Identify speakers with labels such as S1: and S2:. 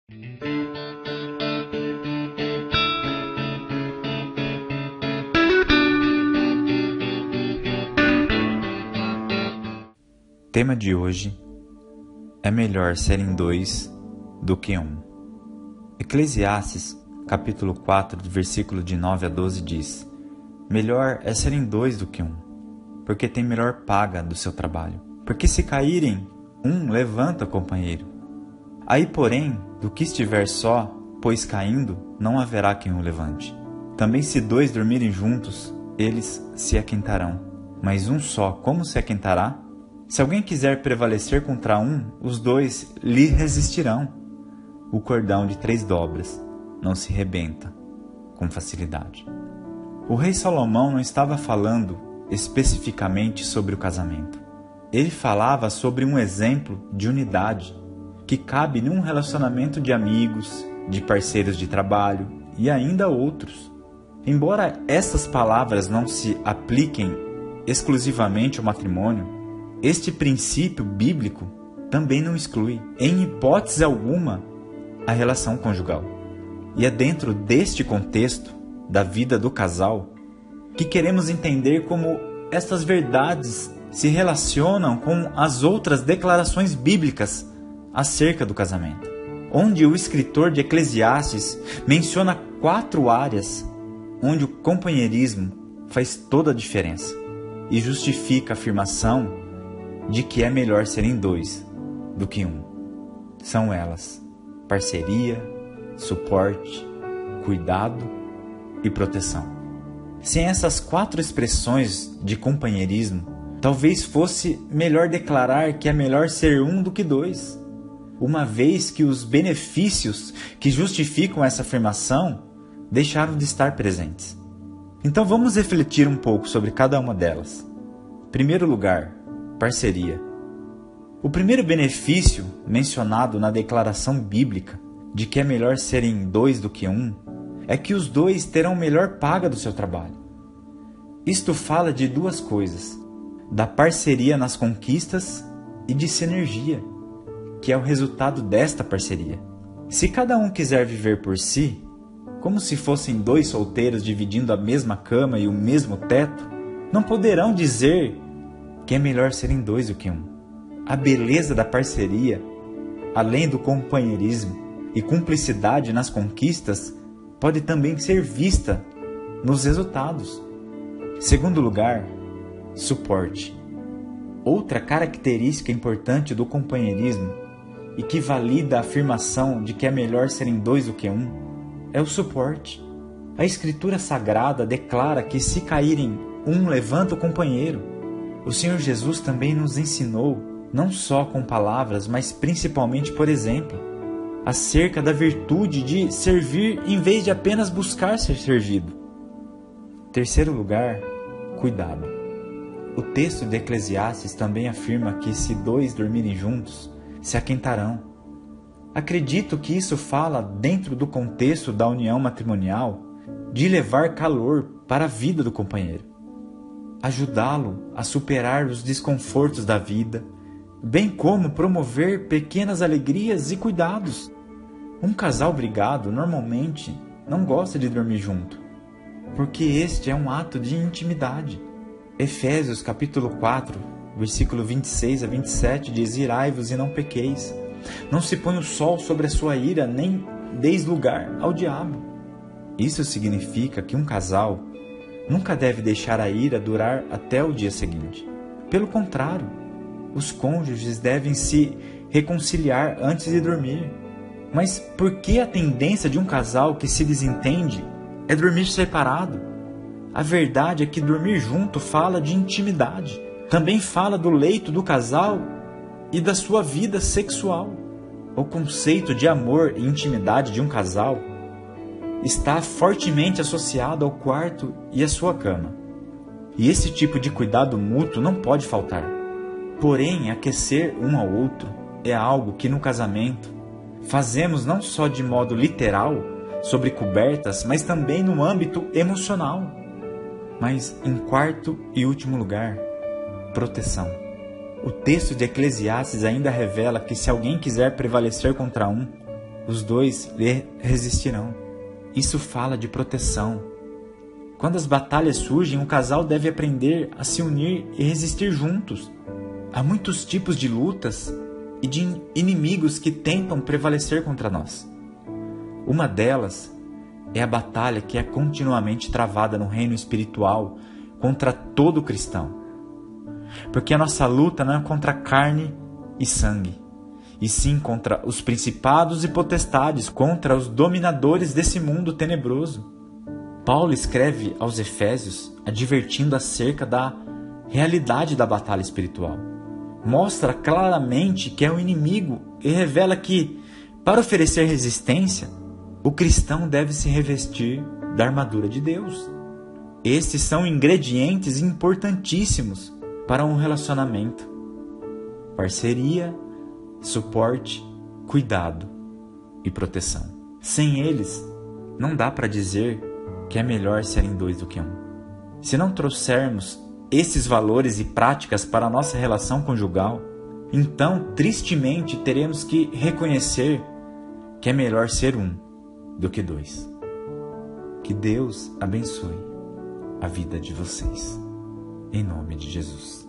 S1: Tema de hoje: é melhor serem dois do que um. Eclesiastes, capítulo 4, do versículo de 9 a 12 diz: melhor é serem dois do que um, porque tem melhor paga do seu trabalho. Porque se caírem, um levanta o companheiro. Aí, porém, do que estiver só, pois caindo, não haverá quem o levante. Também se dois dormirem juntos, eles se aquentarão. Mas um só, como se aquentará? Se alguém quiser prevalecer contra um, os dois lhe resistirão. O cordão de 3 dobras não se rebenta com facilidade. O rei Salomão não estava falando especificamente sobre o casamento. Ele falava sobre um exemplo de unidade que cabe num relacionamento de amigos, de parceiros de trabalho e ainda outros. Embora essas palavras não se apliquem exclusivamente ao matrimônio, este princípio bíblico também não exclui, em hipótese alguma, a relação conjugal. E é dentro deste contexto da vida do casal que queremos entender como estas verdades se relacionam com as outras declarações bíblicas acerca do casamento, onde o escritor de Eclesiastes menciona 4 áreas onde o companheirismo faz toda a diferença e justifica a afirmação de que é melhor serem dois do que um. São elas: parceria, suporte, cuidado e proteção. Sem essas 4 expressões de companheirismo, talvez fosse melhor declarar que é melhor ser um do que dois, uma vez que os benefícios que justificam essa afirmação deixaram de estar presentes. Então vamos refletir um pouco sobre cada uma delas. Em primeiro lugar, parceria. O primeiro benefício mencionado na declaração bíblica de que é melhor serem dois do que um é que os dois terão melhor paga do seu trabalho. Isto fala de 2 coisas: da parceria nas conquistas e de sinergia, que é o resultado desta parceria. Se cada um quiser viver por si, como se fossem 2 solteiros dividindo a mesma cama e o mesmo teto, não poderão dizer que é melhor serem 2 do que um. A beleza da parceria, além do companheirismo e cumplicidade nas conquistas, pode também ser vista nos resultados. Segundo lugar, suporte. Outra característica importante do companheirismo e que valida a afirmação de que é melhor serem 2 do que um é o suporte. A Escritura Sagrada declara que se caírem, um levanta o companheiro. O Senhor Jesus também nos ensinou, não só com palavras, mas principalmente por exemplo, acerca da virtude de servir em vez de apenas buscar ser servido. Terceiro lugar, cuidado. O texto de Eclesiastes também afirma que se 2 dormirem juntos, se aquentarão. Acredito que isso fala dentro do contexto da união matrimonial de levar calor para a vida do companheiro, ajudá-lo a superar os desconfortos da vida, bem como promover pequenas alegrias e cuidados. Um casal brigado normalmente não gosta de dormir junto, porque este é um ato de intimidade. Efésios capítulo 4, versículo 26 a 27 diz: irai-vos e não pequeis. Não se põe o sol sobre a sua ira, nem deis lugar ao diabo. Isso significa que um casal nunca deve deixar a ira durar até o dia seguinte. Pelo contrário, os cônjuges devem se reconciliar antes de dormir. Mas por que a tendência de um casal que se desentende é dormir separado? A verdade é que dormir junto fala de intimidade. Também fala do leito do casal e da sua vida sexual. O conceito de amor e intimidade de um casal está fortemente associado ao quarto e à sua cama. E esse tipo de cuidado mútuo não pode faltar. Porém, aquecer um ao outro é algo que no casamento fazemos não só de modo literal, sobre cobertas, mas também no âmbito emocional. Mas, em quarto e último lugar, proteção. O texto de Eclesiastes ainda revela que se alguém quiser prevalecer contra um, os dois lhe resistirão. Isso fala de proteção. Quando as batalhas surgem, o casal deve aprender a se unir e resistir juntos. Há muitos tipos de lutas e de inimigos que tentam prevalecer contra nós. Uma delas é a batalha que é continuamente travada no reino espiritual contra todo cristão. Porque a nossa luta não é contra carne e sangue, e sim contra os principados e potestades, contra os dominadores desse mundo tenebroso. Paulo escreve aos Efésios advertindo acerca da realidade da batalha espiritual. Mostra claramente que é um inimigo e revela que, para oferecer resistência, o cristão deve se revestir da armadura de Deus. Estes são ingredientes importantíssimos para um relacionamento: parceria, suporte, cuidado e proteção. Sem eles, não dá para dizer que é melhor serem dois do que um. Se não trouxermos esses valores e práticas para a nossa relação conjugal, então, tristemente, teremos que reconhecer que é melhor ser um do que dois. Que Deus abençoe a vida de vocês. Em nome de Jesus.